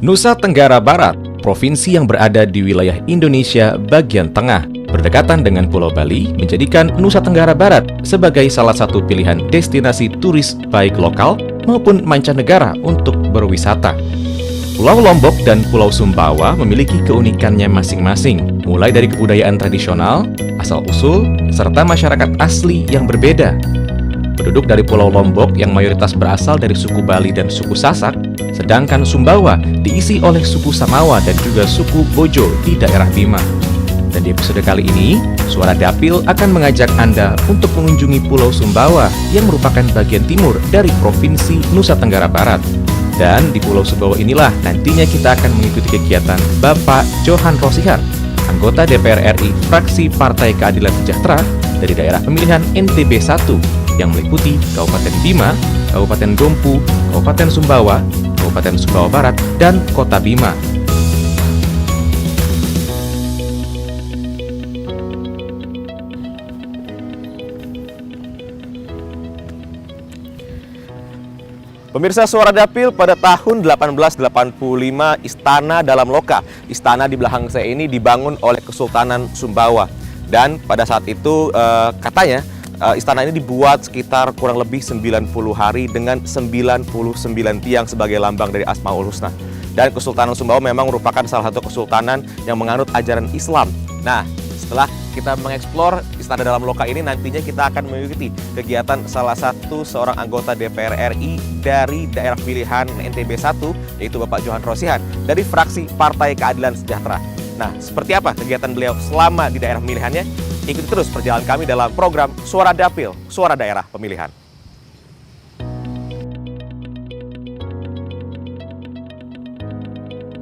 Nusa Tenggara Barat, provinsi yang berada di wilayah Indonesia bagian tengah, berdekatan dengan Pulau Bali, menjadikan Nusa Tenggara Barat sebagai salah satu pilihan destinasi turis baik lokal maupun mancanegara untuk berwisata. Pulau Lombok dan Pulau Sumbawa memiliki keunikannya masing-masing, mulai dari kebudayaan tradisional, asal-usul, serta masyarakat asli yang berbeda. Penduduk dari Pulau Lombok yang mayoritas berasal dari suku Bali dan suku Sasak, sedangkan Sumbawa diisi oleh suku Samawa dan juga suku Bojo di daerah Bima. Dan di episode kali ini, Suara Dapil akan mengajak Anda untuk mengunjungi Pulau Sumbawa yang merupakan bagian timur dari Provinsi Nusa Tenggara Barat. Dan di Pulau Sumbawa inilah nantinya kita akan mengikuti kegiatan Bapak Johan Rosihan, anggota DPR RI fraksi Partai Keadilan Sejahtera dari daerah pemilihan NTB 1 yang meliputi Kabupaten Bima, Kabupaten Dompu, Kabupaten Sumbawa, Kabupaten Sumbawa Barat, dan Kota Bima. Pemirsa Suara Dapil, pada tahun 1885 Istana Dalam Loka, istana di belakang saya ini dibangun oleh Kesultanan Sumbawa. Dan pada saat itu katanya istana ini dibuat sekitar kurang lebih 90 hari dengan 99 tiang sebagai lambang dari Asmaul Husna. Dan Kesultanan Sumbawa memang merupakan salah satu kesultanan yang menganut ajaran Islam. Nah, setelah kita mengeksplor Istana Dalam Loka ini, nantinya kita akan mengikuti kegiatan salah satu seorang anggota DPR RI dari daerah pilihan NTB 1, yaitu Bapak Johan Rosihan dari fraksi Partai Keadilan Sejahtera. Nah, seperti apa kegiatan beliau selama di daerah pemilihannya? Ikuti terus perjalanan kami dalam program Suara Dapil, Suara Daerah Pemilihan.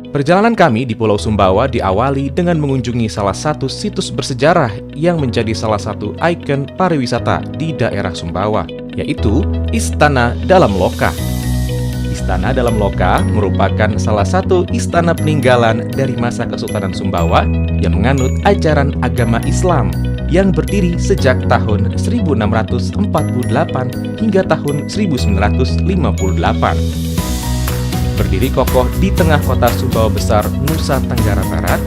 Perjalanan kami di Pulau Sumbawa diawali dengan mengunjungi salah satu situs bersejarah yang menjadi salah satu ikon pariwisata di daerah Sumbawa, yaitu Istana Dalam Loka. Istana Dalam Loka merupakan salah satu istana peninggalan dari masa Kesultanan Sumbawa yang menganut ajaran agama Islam yang berdiri sejak tahun 1648 hingga tahun 1958. Berdiri kokoh di tengah kota Sumbawa Besar, Nusa Tenggara Barat,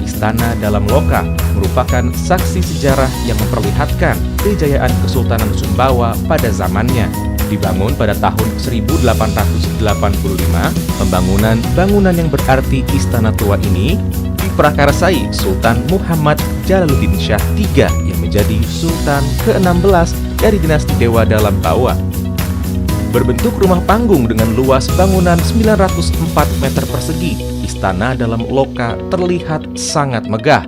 Istana Dalam Loka merupakan saksi sejarah yang memperlihatkan kejayaan Kesultanan Sumbawa pada zamannya. Dibangun pada tahun 1885, bangunan yang berarti Istana Tua ini diprakarsai Sultan Muhammad Jalaluddin Shah III yang menjadi Sultan ke-16 dari dinasti Dewa Dalam Bawah. Berbentuk rumah panggung dengan luas bangunan 904 meter persegi, Istana Dalam Loka terlihat sangat megah.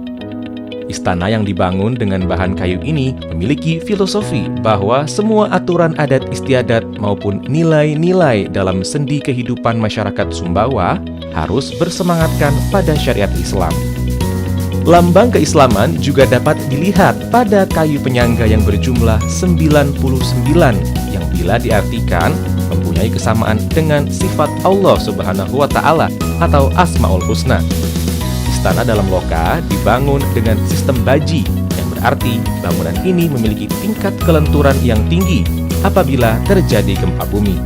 Istana yang dibangun dengan bahan kayu ini memiliki filosofi bahwa semua aturan adat istiadat maupun nilai-nilai dalam sendi kehidupan masyarakat Sumbawa harus bersemangatkan pada syariat Islam. Lambang keislaman juga dapat dilihat pada kayu penyangga yang berjumlah 99 yang bila diartikan mempunyai kesamaan dengan sifat Allah Subhanahu wa Ta'ala atau Asmaul Husna. Istana Dalam Loka dibangun dengan sistem baji yang berarti bangunan ini memiliki tingkat kelenturan yang tinggi apabila terjadi gempa bumi.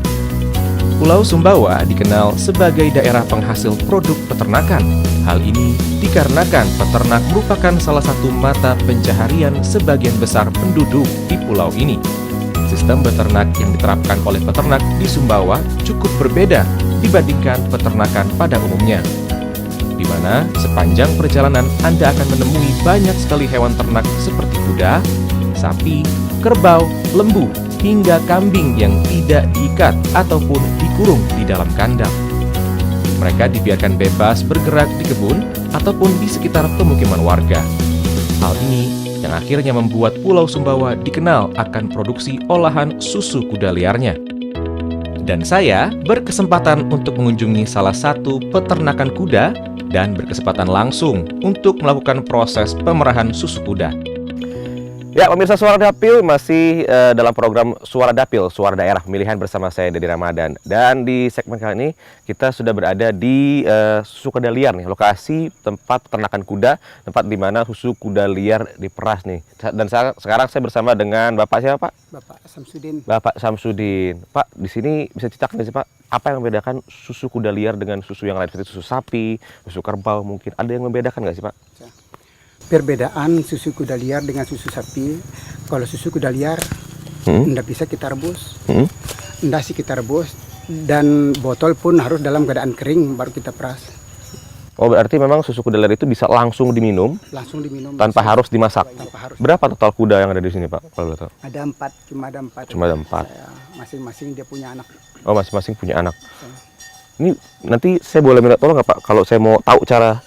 Pulau Sumbawa dikenal sebagai daerah penghasil produk peternakan. Hal ini dikarenakan peternak merupakan salah satu mata pencaharian sebagian besar penduduk di pulau ini. Sistem beternak yang diterapkan oleh peternak di Sumbawa cukup berbeda dibandingkan peternakan pada umumnya, di mana sepanjang perjalanan Anda akan menemui banyak sekali hewan ternak seperti kuda, sapi, kerbau, lembu, hingga kambing yang tidak diikat ataupun dikurung di dalam kandang. Mereka dibiarkan bebas bergerak di kebun ataupun di sekitar pemukiman warga. Hal ini yang akhirnya membuat Pulau Sumbawa dikenal akan produksi olahan susu kuda liarnya. Dan saya berkesempatan untuk mengunjungi salah satu peternakan kuda dan berkesempatan langsung untuk melakukan proses pemerahan susu kuda. Ya, pemirsa Suara Dapil masih dalam program Suara Dapil, Suara Daerah Pemilihan bersama saya Dedi Ramadan. Dan di segmen kali ini kita sudah berada di susu kuda liar nih, lokasi tempat peternakan kuda, tempat di mana susu kuda liar diperas nih. Dan sekarang saya bersama dengan Bapak siapa, Pak? Bapak Samsudin. Bapak Samsudin. Pak, di sini bisa ceritakan nggak sih, Pak, apa yang membedakan susu kuda liar dengan susu yang lain seperti susu sapi, susu kerbau mungkin? Ada yang membedakan nggak sih, Pak? Perbedaan susu kuda liar dengan susu sapi, kalau susu kuda liar ndak bisa kita rebus, ndak sih kita rebus, dan botol pun harus dalam keadaan kering baru kita peras. Oh, berarti memang susu kuda liar itu bisa langsung diminum, Langsung diminum. tanpa bisa. harus dimasak. Tanpa harus. Berapa total kuda yang ada di sini, Pak? Kalau boleh tahu? Ada 4, cuma ada 4. Cuma ada 4. Masing-masing dia punya anak. Oh, masing-masing punya anak. Ini nanti saya boleh minta tolong nggak, Pak, kalau saya mau tahu cara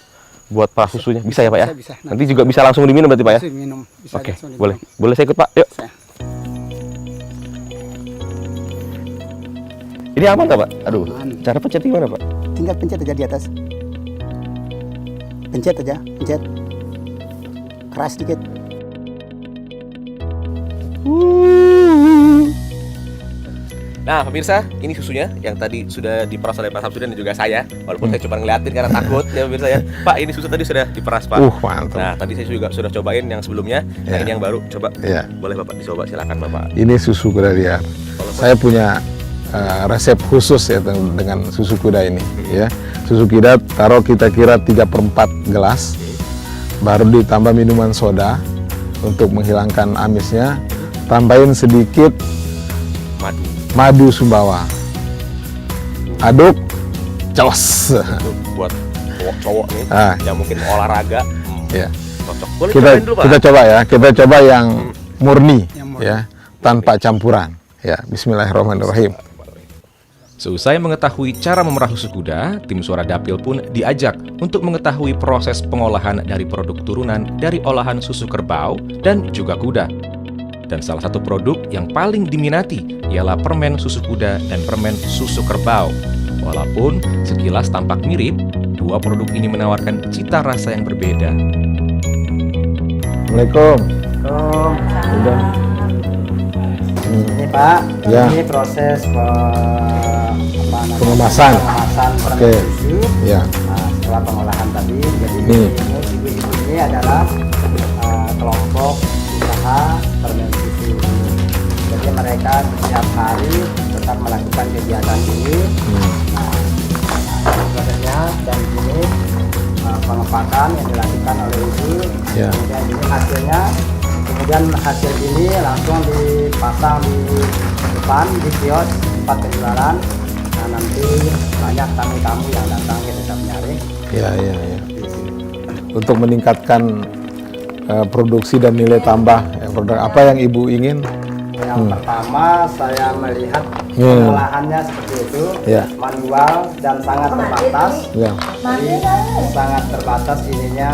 buat peras susunya? Bisa ya, Pak ya? Bisa. Nanti juga bisa langsung diminum berarti, Pak ya? Bisa minum. Bisa Oke, langsung diminum. boleh. Boleh saya ikut, Pak? Yuk. Bisa. Ini aman nggak, Pak? Aduh, Aman. cara pencet gimana, Pak? Tinggal pencet aja di atas. Pencet aja, pencet. Keras dikit. Nah, pemirsa, ini susunya yang tadi sudah diperas oleh Pak Samsudin dan juga saya. Walaupun saya cuma ngeliatin karena takut ya pemirsa ya. Pak, ini susu tadi sudah diperas, Pak. Mantap. Nah, tadi saya juga sudah cobain yang sebelumnya. Nah, Ya. ini yang baru. Coba. Ya. Boleh Bapak dicoba, silakan Bapak. Ini susu kuda liar. Saya punya resep khusus ya dengan susu kuda ini. Ya, susu kuda taruh kita kira 3/4 gelas, baru ditambah minuman soda untuk menghilangkan amisnya. Tambahin sedikit Madu. madu Sumbawa. Aduk, jos. Untuk buat cowok-cowok nih Ah. yang mungkin mau olahraga. Ya. Cocok. Boleh Kita cobain dulu, Pak. kita coba ya. Kita coba yang murni, Yang murni. ya, tanpa campuran. Ya, Bismillahirrahmanirrahim. Seusai mengetahui cara memerah susu kuda, tim Suara Dapil pun diajak untuk mengetahui proses pengolahan dari produk turunan dari olahan susu kerbau dan juga kuda. Dan salah satu produk yang paling diminati ialah permen susu kuda dan permen susu kerbau. Walaupun sekilas tampak mirip, dua produk ini menawarkan cita rasa yang berbeda. Assalamualaikum. Udah. Ini Pak, Ya. ini proses Pengemasan. permen Oke. susu. Ya. Nah, setelah pengolahan tadi, jadi Nih. ibu-ibu ini adalah kelompok usaha permen susu. Jadi mereka setiap hari tetap melakukan kegiatan ini. Nah, prosesnya dan ini pengepakan yang dilakukan oleh ibu. Ya. Kemudian ini hasilnya. Kemudian hasil ini langsung dipasang di depan di kios tempat penjualan. Nah, nanti banyak tamu-tamu yang datang ke desa menyaring. Ya. Untuk meningkatkan produksi dan nilai tambah produk apa yang Ibu ingin? Yang pertama saya melihat Ya. pengolahannya seperti itu, Ya. manual dan sangat terbatas. Ya. Jadi sangat terbatas ininya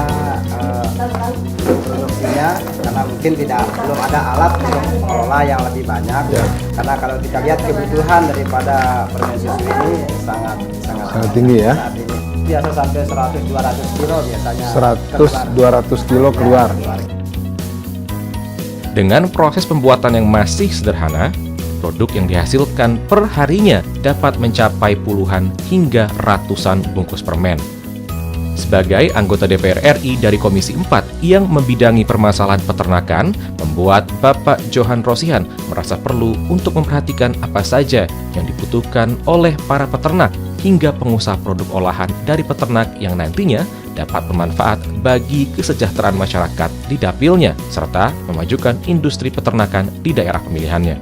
produksinya karena mungkin belum ada alat untuk mengelola yang lebih banyak. Ya. Karena kalau kita lihat kebutuhan daripada permen susu ini sangat Sangat tinggi ya. saat ini. Biasa sampai 100-200 kilo biasanya. 100-200 kilo keluar. Dengan proses pembuatan yang masih sederhana, produk yang dihasilkan per harinya dapat mencapai puluhan hingga ratusan bungkus permen. Sebagai anggota DPR RI dari Komisi 4 yang membidangi permasalahan peternakan, membuat Bapak Johan Rosihan merasa perlu untuk memperhatikan apa saja yang dibutuhkan oleh para peternak hingga pengusaha produk olahan dari peternak yang nantinya dapat bermanfaat bagi kesejahteraan masyarakat di dapilnya, serta memajukan industri peternakan di daerah pemilihannya.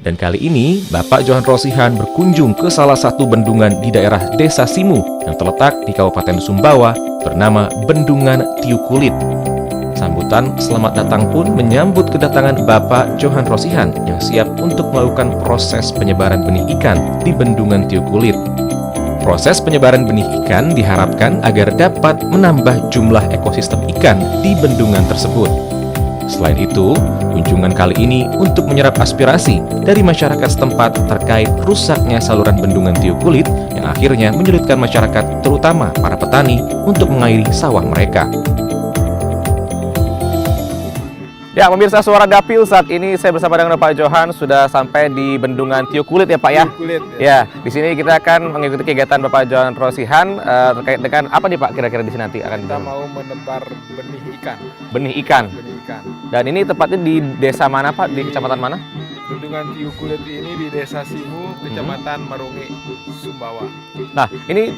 Dan kali ini, Bapak Johan Rosihan berkunjung ke salah satu bendungan di daerah Desa Simu yang terletak di Kabupaten Sumbawa bernama Bendungan Tiukulit. Sambutan selamat datang pun menyambut kedatangan Bapak Johan Rosihan yang siap untuk melakukan proses penyebaran benih ikan di Bendungan Tiukulit. Proses penyebaran benih ikan diharapkan agar dapat menambah jumlah ekosistem ikan di bendungan tersebut. Selain itu, kunjungan kali ini untuk menyerap aspirasi dari masyarakat setempat terkait rusaknya saluran bendungan Tiuk Kulit yang akhirnya menyulitkan masyarakat, terutama para petani, untuk mengairi sawah mereka. Ya, pemirsa Suara Dapil, saat ini saya bersama dengan Pak Johan sudah sampai di Bendungan Tiuk Kulit ya Pak ya? Kulit, Ya, di sini kita akan mengikuti kegiatan Bapak Johan Rosihan terkait dengan apa nih Pak kira-kira di sini nanti akan kita mau menebar benih ikan. benih ikan. Benih ikan. Dan ini tepatnya di desa mana Pak? Di kecamatan mana? Bendungan Tiuk Kulit ini di Desa Simu, Kecamatan Marungi, Sumbawa. Nah, ini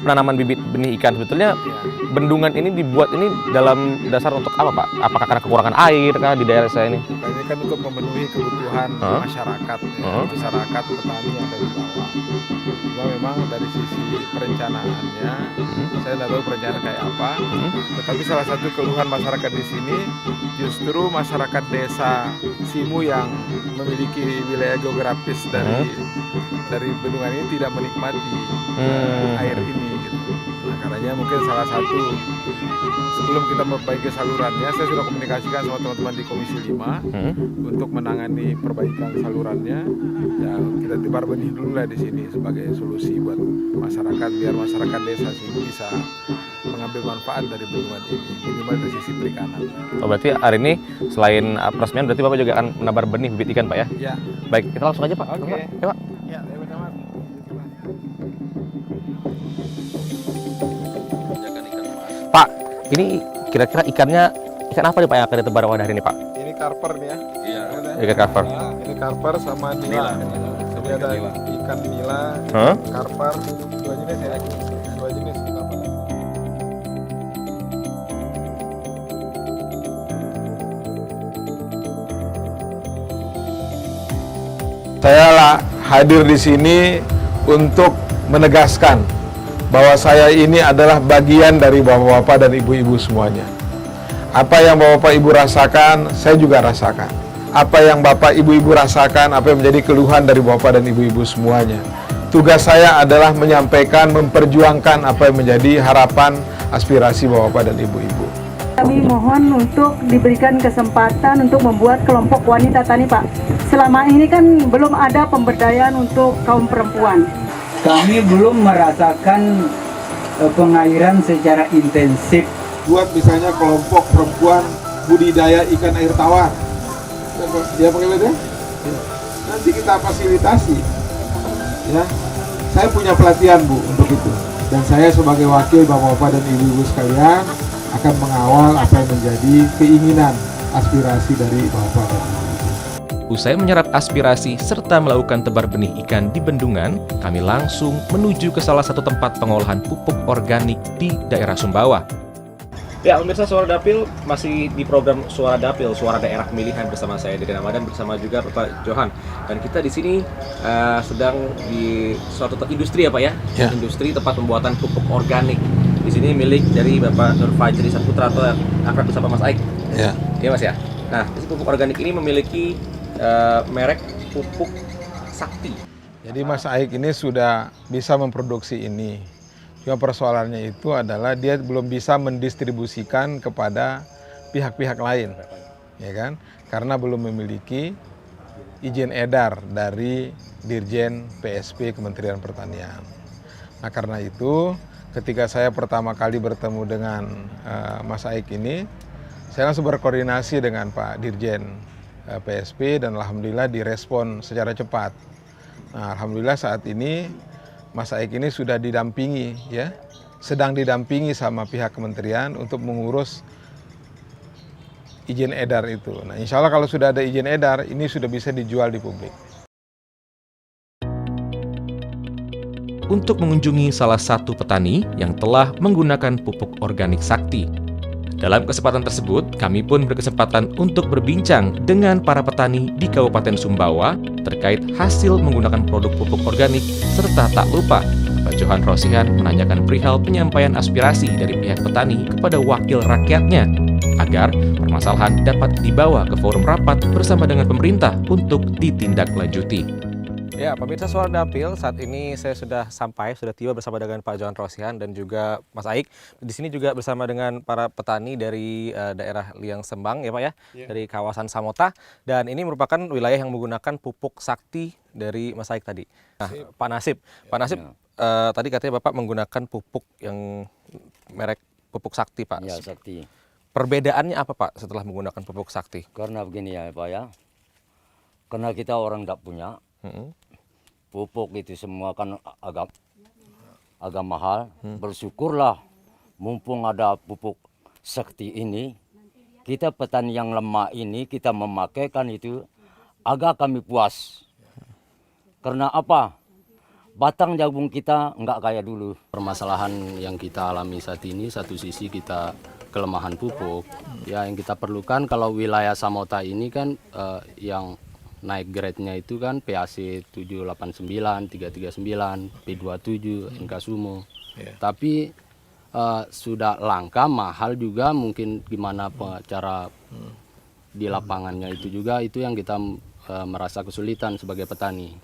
penanaman bibit benih ikan sebetulnya Ya. bendungan ini dibuat ini dalam dasar untuk apa Pak? Apakah karena kekurangan air kah di daerah saya ini? Ini kan untuk memenuhi kebutuhan masyarakat, masyarakat petani yang ada di bawah. Cuma memang dari sisi perencanaannya, saya tidak tahu perencanaan kayak apa. Tetapi salah satu keluhan masyarakat di sini justru masyarakat Desa Simu yang memiliki wilayah geografis dari bendungan ini tidak menikmati air ini. Gitu. Nah, karenanya mungkin salah satu sebelum kita memperbaiki salurannya, saya sudah komunikasikan sama teman-teman di Komisi 5 untuk menangani perbaikan salurannya. Ya, kita tebar benih dulu lah di sini sebagai solusi buat masyarakat, biar masyarakat desa sini bisa mengambil manfaat dari bendungan ini, minimal dari sisi perikanan. Oh, berarti hari ini selain peresmian berarti Bapak juga akan menebar benih bibit ikan Pak ya? Ya. Baik, kita langsung aja Pak. Oke. Ya, Pak. Ya, sama-sama. Pak, ini kira-kira ikannya ikan apa nih Pak yang akan ditebar pada hari ini Pak? Ini karper nih ya. Iya. Ikan karper. Ini karper sama nila. Jadi ada ikan nila, karper, dua jenis ya. Dua jenis kita pakai. Saya hadir di sini untuk menegaskan bahwa saya ini adalah bagian dari bapak-bapak dan ibu-ibu semuanya. Apa yang bapak ibu rasakan, saya juga rasakan. Apa yang bapak ibu-ibu rasakan, apa yang menjadi keluhan dari bapak dan ibu-ibu semuanya. Tugas saya adalah menyampaikan, memperjuangkan apa yang menjadi harapan, aspirasi bapak dan ibu-ibu. Kami mohon untuk diberikan kesempatan untuk membuat kelompok wanita tani, Pak. Selama ini kan belum ada pemberdayaan untuk kaum perempuan. Kami belum merasakan pengairan secara intensif. Buat misalnya kelompok perempuan budidaya ikan air tawar. Dia pakai beda? Nanti kita fasilitasi. Ya, saya punya pelatihan Bu untuk itu. Dan saya sebagai wakil bapak-bapak dan ibu-ibu sekalian akan mengawal apa yang menjadi keinginan, aspirasi dari bapak dan ibu. Usai menyerap aspirasi serta melakukan tebar benih ikan di bendungan, kami langsung menuju ke salah satu tempat pengolahan pupuk organik di daerah Sumbawa. Ya, pemirsa Suara Dapil masih di program Suara Dapil, Suara Daerah Pemilihan bersama saya Deden Ramadan bersama juga Bapak Johan. Dan kita di sini sedang di suatu industri ya Pak ya? Ya. Industri tempat pembuatan pupuk organik. Di sini milik dari Bapak Nur Fajri Saputra atau yang akrab bersama Mas Aik. Ya. Iya Mas ya. Nah, pupuk organik ini memiliki merek pupuk Sakti. Jadi Mas Aik ini sudah bisa memproduksi ini. Cuma persoalannya itu adalah dia belum bisa mendistribusikan kepada pihak-pihak lain, ya kan? Karena belum memiliki izin edar dari Dirjen PSP Kementerian Pertanian. Nah karena itu, ketika saya pertama kali bertemu dengan Mas Aik ini, saya langsung berkoordinasi dengan Pak Dirjen PSP dan alhamdulillah direspon secara cepat. Nah, alhamdulillah saat ini Mas Aik ini sudah didampingi ya, sedang didampingi sama pihak kementerian untuk mengurus izin edar itu. Nah, insya Allah kalau sudah ada izin edar, ini sudah bisa dijual di publik. Untuk mengunjungi salah satu petani yang telah menggunakan pupuk organik Sakti. Dalam kesempatan tersebut, kami pun berkesempatan untuk berbincang dengan para petani di Kabupaten Sumbawa terkait hasil menggunakan produk pupuk organik, serta tak lupa Pak Johan Rosihan menanyakan perihal penyampaian aspirasi dari pihak petani kepada wakil rakyatnya agar permasalahan dapat dibawa ke forum rapat bersama dengan pemerintah untuk ditindaklanjuti. Ya, pemirsa Suara Dapil, saat ini saya sudah tiba bersama dengan Pak Johan Rosihan dan juga Mas Aik. Di sini juga bersama dengan para petani dari daerah Liang Sembang, ya Pak ya, dari kawasan Samota. Dan ini merupakan wilayah yang menggunakan pupuk sakti dari Mas Aik tadi. Nah, Pak Nasib, tadi katanya Bapak menggunakan pupuk yang merek pupuk sakti, Pak. Ya, sakti. Perbedaannya apa, Pak, setelah menggunakan pupuk sakti? Karena begini ya, Pak ya. Karena kita orang tidak punya. Pupuk itu semua kan agak mahal. Bersyukurlah mumpung ada pupuk sakti ini, kita petani yang lemah ini kita memakaikan itu agak kami puas. Karena apa? Batang jagung kita enggak kayak dulu. Permasalahan yang kita alami saat ini, satu sisi kita kelemahan pupuk. Ya, yang kita perlukan kalau wilayah Samota ini kan yang naik grade-nya itu kan PAC 789, 339, P27, NK Sumo. Tapi sudah langka, mahal juga, mungkin gimana cara di lapangannya itu juga, itu yang kita merasa kesulitan sebagai petani.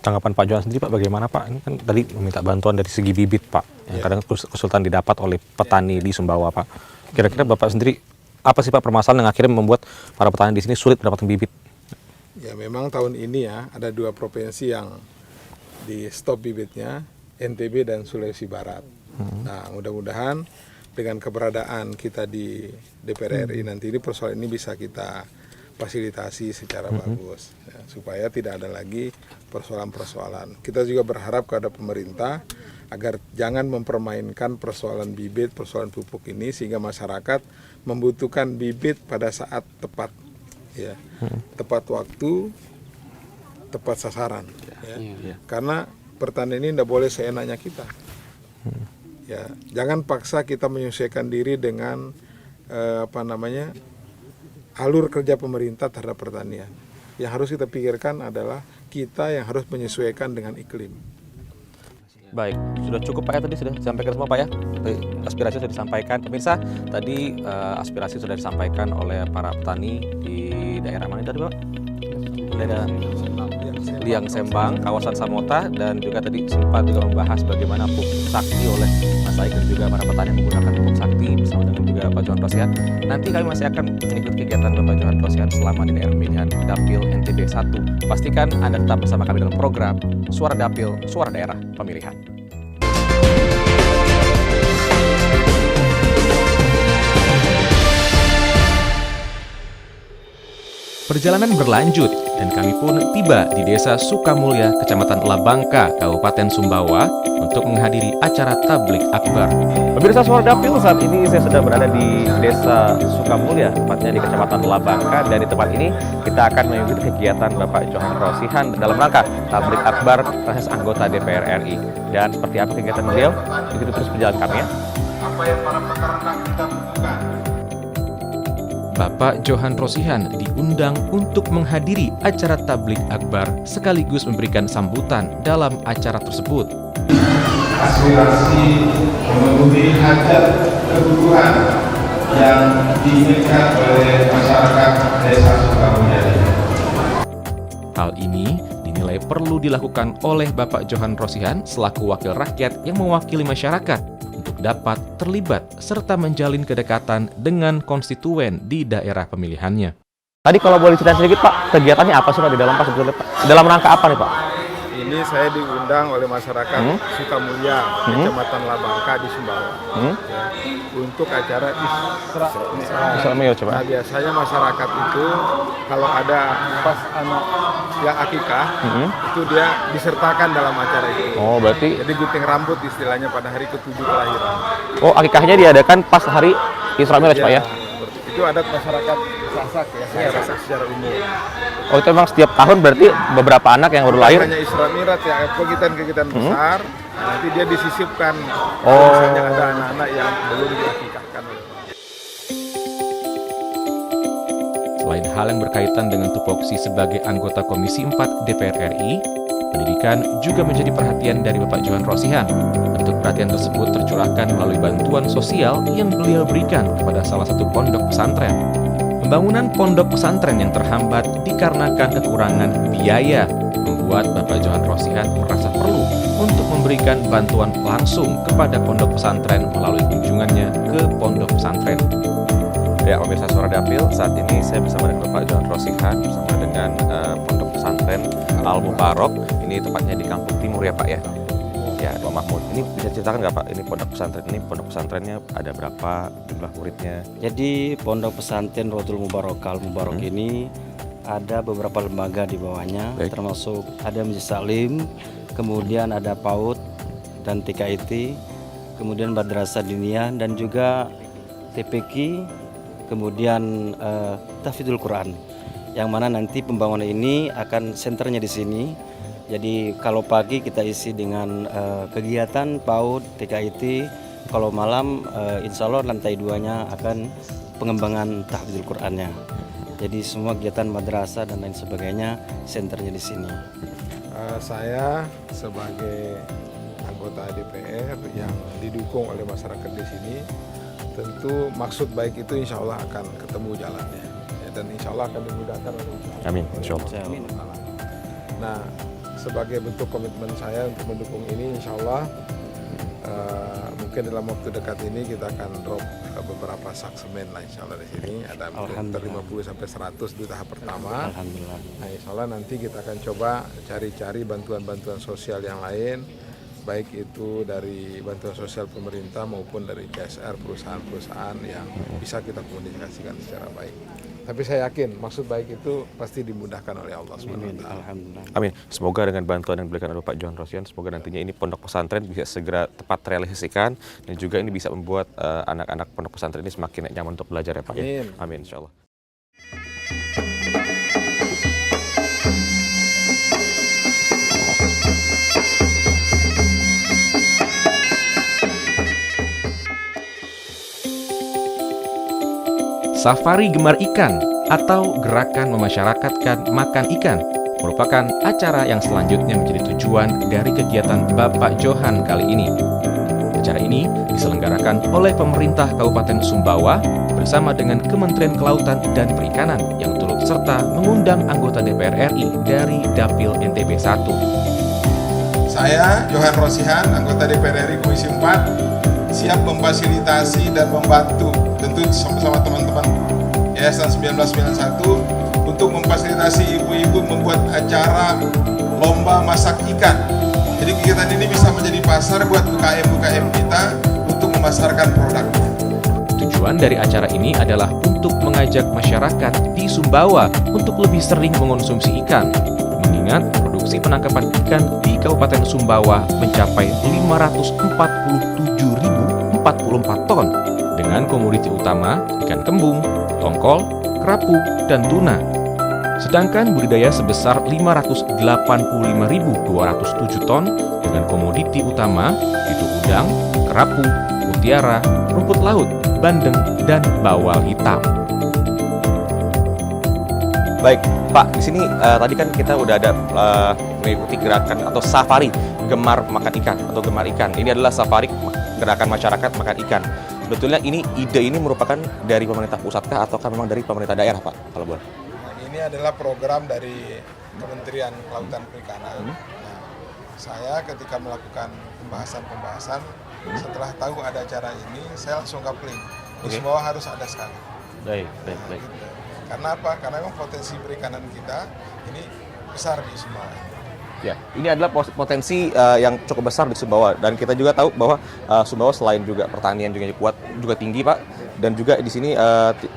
Tanggapan Pak Johan sendiri, Pak, bagaimana, Pak? Ini kan tadi meminta bantuan dari segi bibit, Pak, yang kadang kesulitan didapat oleh petani di Sumbawa, Pak. Kira-kira Bapak sendiri, apa sih Pak permasalahan yang akhirnya membuat para petani di sini sulit mendapatkan bibit? Ya, memang tahun ini ya ada 2 provinsi yang di stop bibitnya, NTB dan Sulawesi Barat. Nah, mudah-mudahan dengan keberadaan kita di DPR RI nanti ini persoalan ini bisa kita fasilitasi secara bagus ya, supaya tidak ada lagi persoalan-persoalan. Kita juga berharap kepada pemerintah agar jangan mempermainkan persoalan bibit, persoalan pupuk ini, sehingga masyarakat membutuhkan bibit pada saat tepat. Ya, tepat waktu, tepat sasaran. Ya. Karena pertanian ini tidak boleh seenaknya kita. Ya, jangan paksa kita menyesuaikan diri dengan alur kerja pemerintah terhadap pertanian. Yang harus kita pikirkan adalah kita yang harus menyesuaikan dengan iklim. Baik, sudah cukup Pak ya, tadi sudah disampaikan semua Pak ya. Aspirasi sudah disampaikan. Pemirsa, tadi aspirasi sudah disampaikan oleh para petani di daerah mana tadi Pak? Daerah Liang Sembang, kawasan Samota, dan juga tadi sempat juga membahas bagaimana pupuk sakti oleh Mas Aik dan juga para petani yang menggunakan pupuk sakti bersama dengan juga Pak Johan Rosihan. Nanti kami masih akan mengikuti kegiatan Bapak Johan Rosihan selama di daerah pemilihan Dapil NTB 1. Pastikan Anda tetap bersama kami dalam program Suara Dapil, Suara Daerah Pemilihan. Perjalanan berlanjut dan kami pun tiba di Desa Sukamulya, Kecamatan Labangka, Kabupaten Sumbawa untuk menghadiri acara tablik akbar. Pemirsa Suara Dapil, saat ini saya sudah berada di Desa Sukamulya, tepatnya di Kecamatan Labangka, dan di tempat ini kita akan mengikuti kegiatan Bapak Johan Rosihan dalam rangka tablik akbar reses anggota DPR RI. Dan seperti apa kegiatan beliau? Ikuti terus perjalanan kami ya. Apa yang para peternak kita butuhkan? Bapak Johan Rosihan diundang untuk menghadiri acara tablik akbar sekaligus memberikan sambutan dalam acara tersebut. Aspirasi memenuhi hajat kebutuhan yang diinginkan oleh masyarakat Desa Sukamulya. Hal ini dinilai perlu dilakukan oleh Bapak Johan Rosihan selaku wakil rakyat yang mewakili masyarakat untuk dapat terlibat serta menjalin kedekatan dengan konstituen di daerah pemilihannya. Tadi kalau boleh cerita sedikit Pak, kegiatannya apa sih Pak di dalam Pak sebetulnya Pak? Dalam rangka apa nih Pak? Ini saya diundang oleh masyarakat Sukamulya, Kecamatan Labangka di Sumbawa, ya, untuk acara Isra Mi'raj. Nah, biasanya masyarakat itu kalau ada pas anak yang akikah, itu dia disertakan dalam acara itu. Oh, berarti jadi gunting rambut istilahnya pada hari ke-7 kelahiran. Oh, akikahnya diadakan pas hari Isra Mi'raj Pak ya? Itu adat masyarakat Sasak ya, Sasak secara umum. Oh, itu memang setiap tahun berarti beberapa anak yang baru lahir? Hanya Isra Mi'raj ya, kegiatan-kegiatan besar, nanti dia disisipkan. Misalnya ada anak-anak yang belum diakikahkan. Selain hal yang berkaitan dengan tupoksi sebagai anggota Komisi 4 DPR RI, pendidikan juga menjadi perhatian dari Bapak Johan Rosihan. Bentuk perhatian tersebut tercurahkan melalui bantuan sosial yang beliau berikan kepada salah satu pondok pesantren. Pembangunan pondok pesantren yang terhambat dikarenakan kekurangan biaya membuat membuat Bapak Johan Rosihan merasa perlu untuk memberikan bantuan langsung kepada pondok pesantren melalui kunjungannya ke pondok pesantren. Ya, pemirsa Suara Dapil, saat ini saya bersama dengan Bapak Johan Rosihan bersama dengan pondok pesantren Al Mubarok. Ini tepatnya di Kampung Timur ya Pak ya. Ya, Pak Mahmud. Ini bisa ceritakan nggak Pak? Ini pondok pesantrennya ada berapa jumlah muridnya? Jadi pondok pesantren Rotul Mubarok Al Mubarok ini ada beberapa lembaga di bawahnya, termasuk ada Masjid Salim, kemudian ada PAUD dan TKIT, kemudian Madrasah Diniyah dan juga TPQ, kemudian Tahfidzul Quran. Yang mana nanti pembangunan ini akan senternya di sini. Jadi kalau pagi kita isi dengan kegiatan PAUD, TKIT, kalau malam insya Allah lantai 2-nya akan pengembangan tahfidzul Qur'annya. Jadi semua kegiatan madrasah dan lain sebagainya senternya di sini. Saya sebagai anggota DPR yang didukung oleh masyarakat di sini, tentu maksud baik itu insya Allah akan ketemu jalannya dan insya Allah akan dimudahkan oleh Amin, insya Allah. Nah, sebagai bentuk komitmen saya untuk mendukung ini, insya Allah mungkin dalam waktu dekat ini kita akan drop beberapa sak semen lah insya Allah di sini. Ada mungkin 50 sampai 100 di tahap pertama. Alhamdulillah. Nah, insya Allah nanti kita akan coba cari-cari bantuan-bantuan sosial yang lain, baik itu dari bantuan sosial pemerintah maupun dari CSR perusahaan-perusahaan yang bisa kita komunikasikan secara baik. Tapi saya yakin maksud baik itu pasti dimudahkan oleh Allah SWT. Amin. Semoga dengan bantuan yang diberikan oleh Pak Johan Rosihan, semoga nantinya ini pondok pesantren bisa segera tepat terrealisasikan dan juga ini bisa membuat anak-anak pondok pesantren ini semakin nyaman untuk belajar ya Pak. Amin. Ya? Amin, insya Allah. Safari Gemar Ikan atau Gerakan Memasyarakatkan Makan Ikan merupakan acara yang selanjutnya menjadi tujuan dari kegiatan Bapak Johan kali ini. Acara ini diselenggarakan oleh pemerintah Kabupaten Sumbawa bersama dengan Kementerian Kelautan dan Perikanan yang turut serta mengundang anggota DPR RI dari Dapil NTB 1. Saya, Johan Rosihan, anggota DPR RI Komisi 4, siap memfasilitasi dan membantu tentu sama teman-teman Yayasan 1991 untuk memfasilitasi ibu-ibu membuat acara lomba masak ikan. Jadi kegiatan ini bisa menjadi pasar buat UKM-UKM kita untuk memasarkan produknya. Tujuan dari acara ini adalah untuk mengajak masyarakat di Sumbawa untuk lebih sering mengonsumsi ikan. Mengingat produksi penangkapan ikan di Kabupaten Sumbawa mencapai 547.044 ton dengan komoditi utama ikan kembung, tongkol, kerapu, dan tuna. Sedangkan budidaya sebesar 585.207 ton dengan komoditi utama itu udang, kerapu, mutiara, rumput laut, bandeng, dan bawal hitam. Baik, Pak, di sini tadi kan kita udah ada mengikuti gerakan atau safari Gemar Makan Ikan atau Gemar Ikan. Ini adalah safari gerakan masyarakat makan ikan. Sebetulnya ide ini merupakan dari pemerintah pusatkah ataukah memang dari pemerintah daerah, Pak? Kalau boleh. Ini adalah program dari Kementerian Kelautan Perikanan. Nah, saya ketika melakukan pembahasan, setelah tahu ada acara ini, saya langsung coupling. Di Sumbawa harus ada sekali. Baik. Karena apa? Karena memang potensi perikanan kita ini besar di Sumbawa. Ya, ini adalah potensi yang cukup besar di Sumbawa dan kita juga tahu bahwa Sumbawa selain juga pertanian juga kuat, juga tinggi Pak, dan juga di sini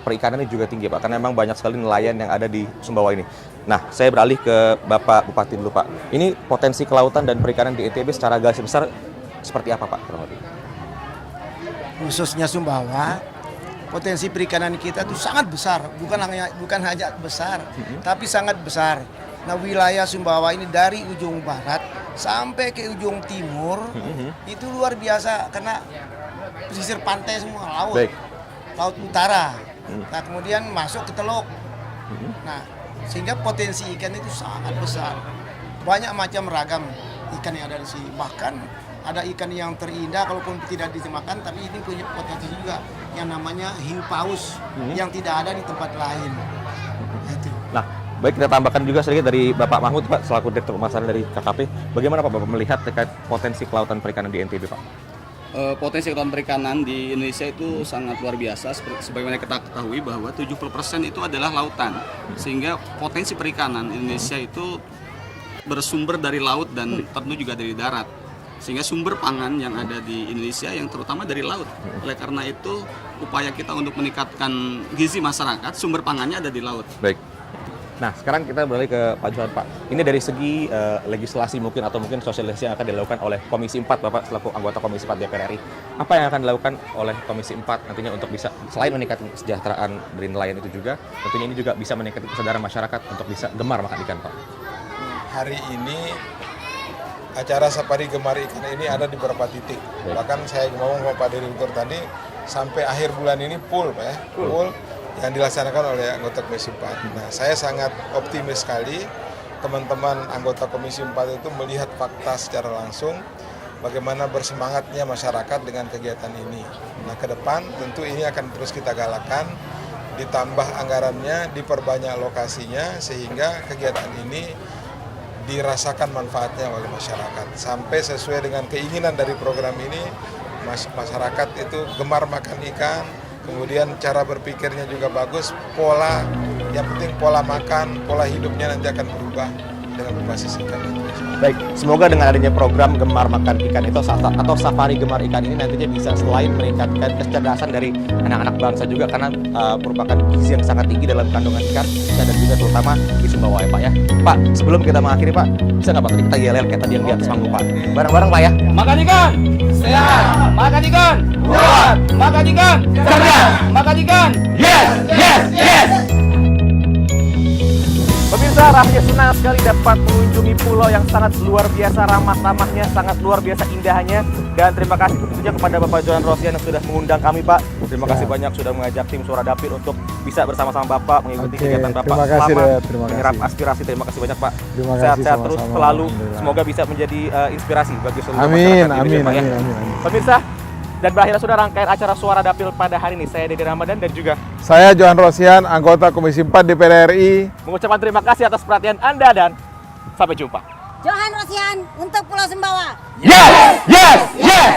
perikanannya juga tinggi Pak, karena memang banyak sekali nelayan yang ada di Sumbawa ini. Nah, saya beralih ke Bapak Bupati dulu Pak. Ini potensi kelautan dan perikanan di NTB secara garis besar seperti apa Pak? Khususnya Sumbawa, potensi perikanan kita itu sangat besar, bukan hanya besar, tapi sangat besar. Nah, wilayah Sumbawa ini dari ujung barat sampai ke ujung timur itu luar biasa karena pesisir pantai semua laut, laut utara. Nah, kemudian masuk ke Teluk. Nah, sehingga potensi ikan itu sangat besar. Banyak macam ragam ikan yang ada di sini. Bahkan ada ikan yang terindah kalaupun tidak dimakan, tapi ini punya potensi juga yang namanya hiu paus yang tidak ada di tempat lain. Itu. Nah, Baik, kita tambahkan juga sedikit dari Bapak Mahmud, Pak, selaku Direktur Pemasaran dari KKP. Bagaimana Pak Bapak melihat terkait potensi kelautan perikanan di NTB, Pak? Potensi kelautan perikanan di Indonesia itu sangat luar biasa. Sebagaimana kita ketahui bahwa 70% itu adalah lautan. Sehingga potensi perikanan Indonesia itu bersumber dari laut dan tentu juga dari darat. Sehingga sumber pangan yang ada di Indonesia yang terutama dari laut. Oleh karena itu, upaya kita untuk meningkatkan gizi masyarakat, sumber pangannya ada di laut. Baik. Nah, sekarang kita beralih ke Pak Johan, Pak. Ini dari segi legislasi mungkin atau mungkin sosialisasi yang akan dilakukan oleh Komisi 4, Bapak selaku anggota Komisi 4 DPR RI. Apa yang akan dilakukan oleh Komisi 4 nantinya untuk bisa selain meningkatkan kesejahteraan dari nelayan itu juga, tentunya ini juga bisa meningkatkan kesadaran masyarakat untuk bisa gemar makan ikan, Pak. Hari ini acara Safari Gemar Ikan ini ada di beberapa titik. Bahkan saya ngomong sama Pak Direktur tadi, sampai akhir bulan ini full, Pak ya. Full yang dilaksanakan oleh anggota Komisi 4. Nah, saya sangat optimis sekali teman-teman anggota Komisi 4 itu melihat fakta secara langsung bagaimana bersemangatnya masyarakat dengan kegiatan ini. Nah, ke depan tentu ini akan terus kita galakan, ditambah anggarannya, diperbanyak lokasinya sehingga kegiatan ini dirasakan manfaatnya oleh masyarakat. Sampai sesuai dengan keinginan dari program ini, masyarakat itu gemar makan ikan, kemudian cara berpikirnya juga bagus, yang penting pola makan, pola hidupnya nanti akan berubah dengan berbasis ikan itu. Baik, semoga dengan adanya program Gemar Makan Ikan itu atau Safari Gemar Ikan ini nantinya bisa selain meningkatkan kecerdasan dari anak-anak bangsa juga karena merupakan gizi yang sangat tinggi dalam kandungan ikan dan juga terutama di Sumbawa ya Pak ya. Pak, sebelum kita mengakhiri Pak, bisa nggak Pak kita yel-yel kayak tadi yang di atas panggung Pak? Bareng-bareng Pak ya. Makan ikan, sehat. Makan ikan, kuat. Makan ikan, cerdas. Makan ikan, yes, yes, yes. Pemirsa, rasanya senang sekali dapat mengunjungi pulau yang sangat luar biasa ramah-ramahnya, sangat luar biasa indahnya. Dan terima kasih tentunya kepada Bapak Johan Rosian yang sudah mengundang kami, Pak. Terima kasih banyak sudah mengajak tim Suara Dapil untuk bisa bersama-sama Bapak mengikuti kegiatan Bapak selama menyerap aspirasi. Terima kasih banyak, Pak. Sehat-sehat terus selalu. Semoga bisa menjadi inspirasi bagi seluruh masyarakat Indonesia, Pak ya. Pemirsa, dan berakhirnya sudah rangkaian acara Suara Dapil pada hari ini. Saya Dede Ramadan dan juga saya Johan Rosian, anggota Komisi 4 DPR RI. mengucapkan terima kasih atas perhatian Anda dan sampai jumpa. Johan Rosian untuk Pulau Sumbawa. Yes, yes, yes.